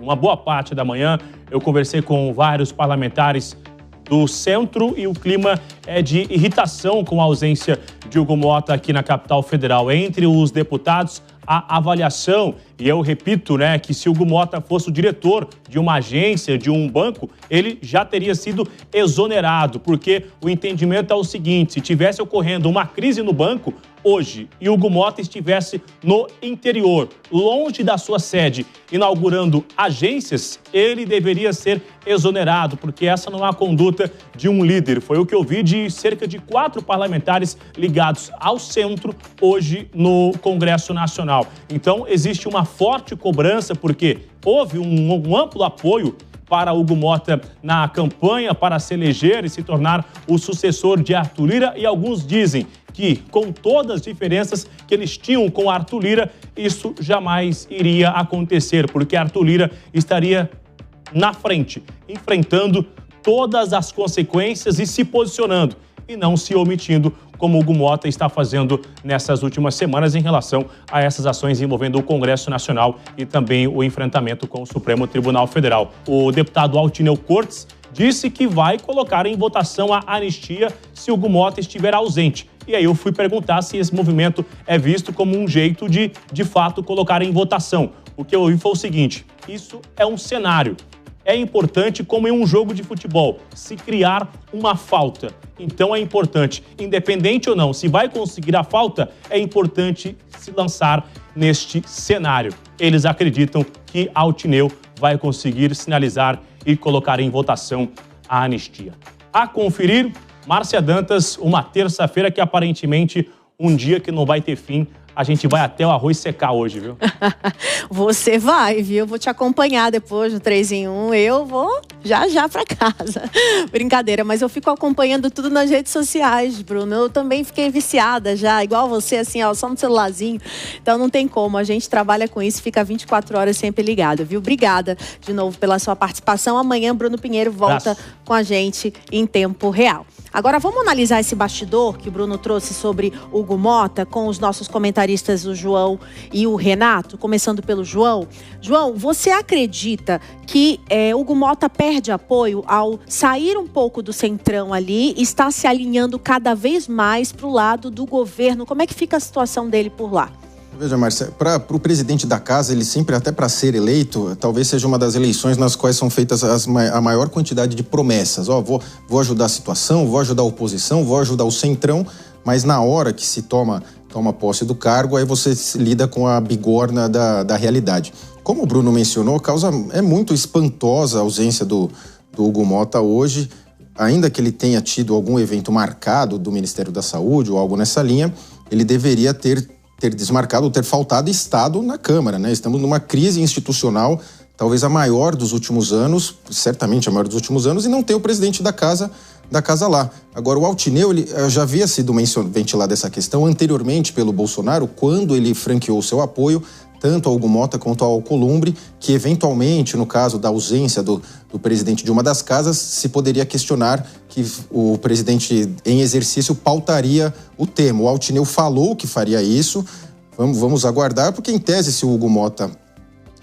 Uma boa parte da manhã eu conversei com vários parlamentares do centro e o clima é de irritação com a ausência de Hugo Motta aqui na capital federal. Entre os deputados, a avaliação, e eu repito, que se Hugo Motta fosse o diretor de uma agência, de um banco, ele já teria sido exonerado, porque o entendimento é o seguinte: se tivesse ocorrendo uma crise no banco hoje e Hugo Motta estivesse no interior, longe da sua sede, inaugurando agências, ele deveria ser exonerado, porque essa não é a conduta de um líder. Foi o que eu vi de cerca de 4 parlamentares ligados ao centro hoje no Congresso Nacional. Então, existe uma forte cobrança, porque houve um amplo apoio para Hugo Motta na campanha para se eleger e se tornar o sucessor de Arthur Lira, e alguns dizem que, com todas as diferenças que eles tinham com Arthur Lira, isso jamais iria acontecer, porque Arthur Lira estaria na frente, enfrentando todas as consequências e se posicionando, e não se omitindo, como Hugo Motta está fazendo nessas últimas semanas em relação a essas ações envolvendo o Congresso Nacional e também o enfrentamento com o Supremo Tribunal Federal. O deputado Altineu Cortes disse que vai colocar em votação a anistia se Hugo Motta estiver ausente. E aí eu fui perguntar se esse movimento é visto como um jeito de fato, colocar em votação. O que eu ouvi foi o seguinte: isso é um cenário. É importante, como em um jogo de futebol, se criar uma falta. Então é importante, independente ou não, se vai conseguir a falta, é importante se lançar neste cenário. Eles acreditam que Altineu vai conseguir sinalizar e colocar em votação a anistia. A conferir, Márcia Dantas, uma terça-feira que aparentemente um dia que não vai ter fim. A gente vai até o arroz secar hoje, viu? Você vai, viu? Vou te acompanhar depois do 3 em 1. Eu vou já pra casa. Brincadeira, mas eu fico acompanhando tudo nas redes sociais, Bruno. Eu também fiquei viciada já, igual você, assim, só no celularzinho. Então não tem como, a gente trabalha com isso, fica 24 horas sempre ligado, viu? Obrigada de novo pela sua participação. Amanhã, Bruno Pinheiro volta com a gente em tempo real. Agora vamos analisar esse bastidor que o Bruno trouxe sobre Hugo Motta com os nossos comentaristas, o João e o Renato, começando pelo João. João, você acredita que Hugo Motta perde apoio ao sair um pouco do centrão ali e está se alinhando cada vez mais para o lado do governo? Como é que fica a situação dele por lá? Veja, Márcia, para o presidente da casa, ele sempre, até para ser eleito, talvez seja uma das eleições nas quais são feitas a maior quantidade de promessas. Vou ajudar a situação, vou ajudar a oposição, vou ajudar o centrão, mas na hora que se toma posse do cargo, aí você lida com a bigorna da realidade. Como o Bruno mencionou, é muito espantosa a ausência do Hugo Motta hoje, ainda que ele tenha tido algum evento marcado do Ministério da Saúde ou algo nessa linha, ele deveria ter desmarcado ou ter faltado estado na Câmara, né? Estamos numa crise institucional, talvez a maior dos últimos anos, certamente a maior dos últimos anos, e não tem o presidente da casa lá. Agora, o Altineu, ele já havia sido ventilada essa questão anteriormente pelo Bolsonaro, quando ele franqueou seu apoio tanto ao Hugo Motta quanto ao Alcolumbre, que eventualmente, no caso da ausência do presidente de uma das casas, se poderia questionar que o presidente em exercício pautaria o tema. O Altineu falou que faria isso, vamos aguardar, porque em tese, se o Hugo Motta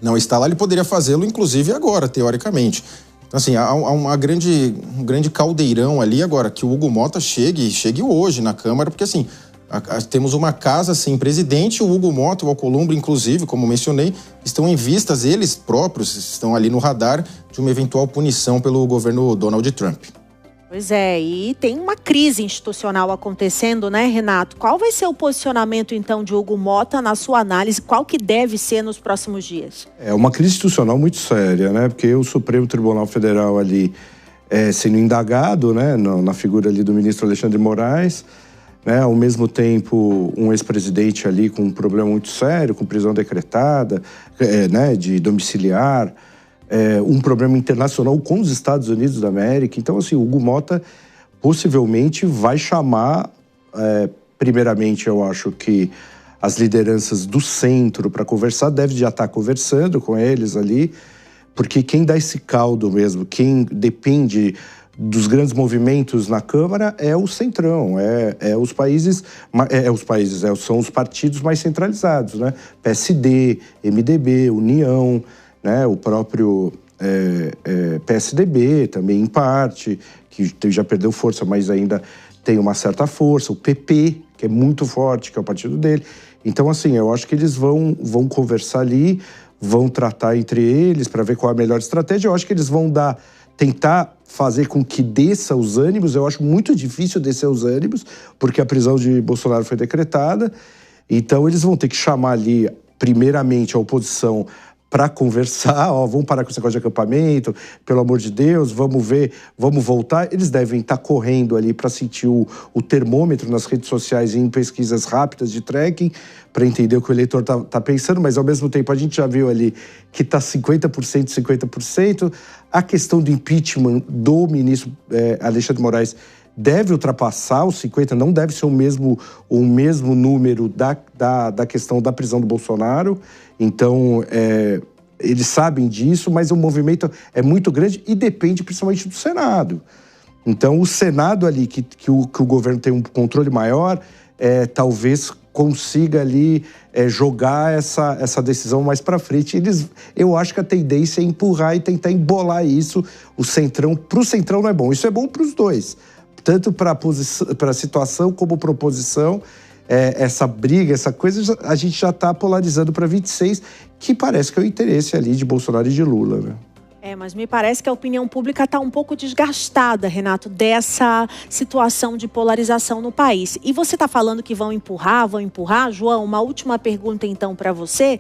não está lá, ele poderia fazê-lo, inclusive agora, teoricamente. Então, assim, há um grande caldeirão ali agora, que o Hugo Motta chegue hoje na Câmara, porque assim, temos uma casa sem presidente, o Hugo Motta, o Alcolumbre, inclusive, como mencionei, estão em vistas, eles próprios estão ali no radar de uma eventual punição pelo governo Donald Trump. Pois é, e tem uma crise institucional acontecendo, né, Renato? Qual vai ser o posicionamento, então, de Hugo Motta na sua análise? Qual que deve ser nos próximos dias? É uma crise institucional muito séria, né? Porque o Supremo Tribunal Federal ali sendo indagado, né, na figura ali do ministro Alexandre de Moraes, né, ao mesmo tempo um ex-presidente ali com um problema muito sério, com prisão decretada, né, de domiciliar, um problema internacional com os Estados Unidos da América. Então, assim, o Hugo Motta possivelmente vai chamar, primeiramente, eu acho que as lideranças do centro para conversar, deve já estar conversando com eles ali, porque quem dá esse caldo mesmo, quem depende dos grandes movimentos na Câmara é o centrão, são os partidos mais centralizados, né? PSD, MDB, União. né? O próprio PSDB também, em parte, que já perdeu força, mas ainda tem uma certa força. O PP, que é muito forte, que é o partido dele. Então, assim, eu acho que eles vão conversar ali, vão tratar entre eles para ver qual é a melhor estratégia. Eu acho que eles vão tentar fazer com que desça os ânimos. Eu acho muito difícil descer os ânimos, porque a prisão de Bolsonaro foi decretada. Então, eles vão ter que chamar ali, primeiramente, a oposição para conversar, vamos parar com esse negócio de acampamento, pelo amor de Deus, vamos ver, vamos voltar. Eles devem estar correndo ali para sentir o termômetro nas redes sociais e em pesquisas rápidas de tracking, para entender o que o eleitor tá pensando, mas ao mesmo tempo a gente já viu ali que está 50%, 50%. A questão do impeachment do ministro Alexandre de Moraes deve ultrapassar os 50%, não deve ser o mesmo número da questão da prisão do Bolsonaro. Então, eles sabem disso, mas o movimento é muito grande e depende principalmente do Senado. Então, o Senado ali, que o governo tem um controle maior, talvez consiga ali jogar essa decisão mais para frente. Eu acho que a tendência é empurrar e tentar embolar isso. Para o Centrão não é bom. Isso é bom para os dois, tanto para a situação como para a oposição. Essa briga, essa coisa, a gente já está polarizando para 26, que parece que é o interesse ali de Bolsonaro e de Lula, né? Mas me parece que a opinião pública está um pouco desgastada, Renato, dessa situação de polarização no país. E você está falando que vão empurrar. João, uma última pergunta então para você.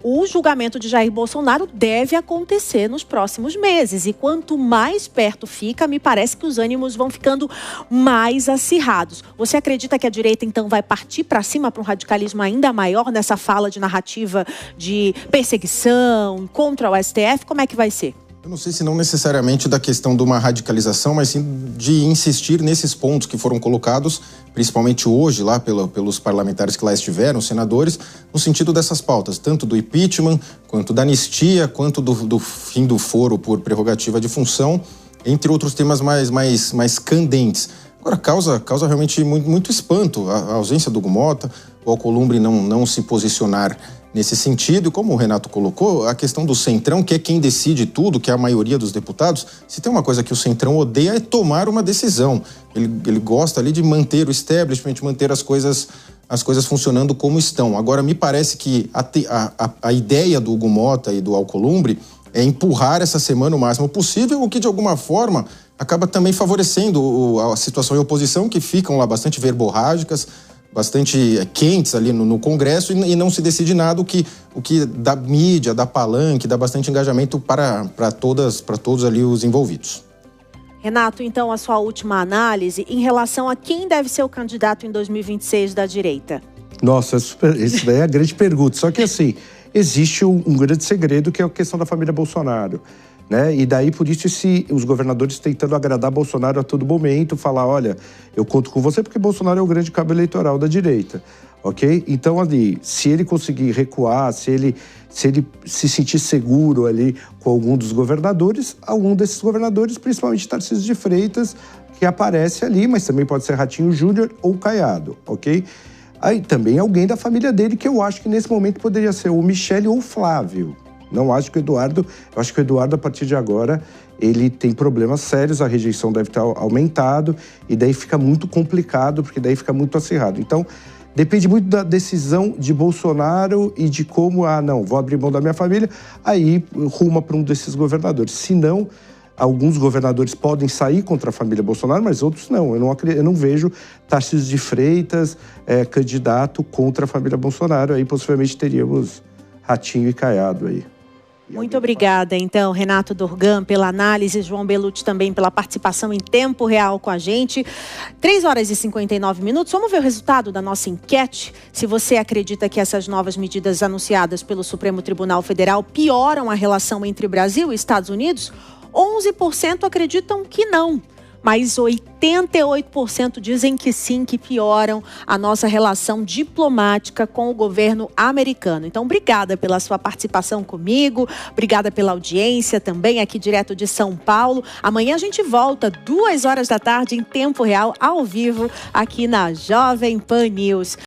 O julgamento de Jair Bolsonaro deve acontecer nos próximos meses. E quanto mais perto fica, me parece que os ânimos vão ficando mais acirrados. Você acredita que a direita, então, vai partir para cima para um radicalismo ainda maior nessa fala de narrativa de perseguição contra o STF? Como é que vai ser? Eu não sei se não necessariamente da questão de uma radicalização, mas sim de insistir nesses pontos que foram colocados, principalmente hoje, lá pelos parlamentares que lá estiveram, os senadores, no sentido dessas pautas, tanto do impeachment, quanto da anistia, quanto do fim do foro por prerrogativa de função, entre outros temas mais candentes. Agora, causa realmente muito espanto a ausência do Hugo Mota, o Alcolumbre não se posicionar nesse sentido. E como o Renato colocou, a questão do Centrão, que é quem decide tudo, que é a maioria dos deputados, se tem uma coisa que o Centrão odeia é tomar uma decisão. Ele gosta ali de manter o establishment, manter as coisas funcionando como estão. Agora, me parece que a ideia do Hugo Mota e do Alcolumbre é empurrar essa semana o máximo possível, o que de alguma forma acaba também favorecendo a situação e a oposição, que ficam lá bastante verborrágicas, bastante quentes ali no Congresso, e não se decide nada, o que dá mídia, dá palanque, dá bastante engajamento para todos ali os envolvidos. Renato, então, a sua última análise em relação a quem deve ser o candidato em 2026 da direita? Nossa, isso daí é a grande pergunta. Só que, assim, existe um grande segredo, que é a questão da família Bolsonaro, né? E daí, por isso, os governadores tentando agradar Bolsonaro a todo momento, falar, olha, eu conto com você porque Bolsonaro é o grande cabo eleitoral da direita, ok? Então, ali, se ele conseguir recuar, se ele se sentir seguro ali com algum dos governadores, algum desses governadores, principalmente Tarcísio de Freitas, que aparece ali, mas também pode ser Ratinho Júnior ou Caiado, ok? Aí também alguém da família dele, que eu acho que nesse momento poderia ser o Michele ou o Flávio. Não acho que o Eduardo... Eu acho que o Eduardo, a partir de agora, ele tem problemas sérios, a rejeição deve estar aumentado, e daí fica muito complicado, porque daí fica muito acirrado. Então, depende muito da decisão de Bolsonaro e de como, vou abrir mão da minha família, aí ruma para um desses governadores. Se não, alguns governadores podem sair contra a família Bolsonaro, mas outros não. Eu não vejo Tarcísio de Freitas candidato contra a família Bolsonaro. Aí possivelmente teríamos Ratinho e Caiado aí. Muito obrigada, então, Renato Dorgan, pela análise, João Belucci também pela participação em tempo real com a gente. 3h59. Vamos ver o resultado da nossa enquete. Se você acredita que essas novas medidas anunciadas pelo Supremo Tribunal Federal pioram a relação entre Brasil e Estados Unidos, 11% acreditam que não. Mas 88% dizem que sim, que pioram a nossa relação diplomática com o governo americano. Então, obrigada pela sua participação comigo, obrigada pela audiência também aqui direto de São Paulo. Amanhã a gente volta 2h da tarde em tempo real, ao vivo, aqui na Jovem Pan News.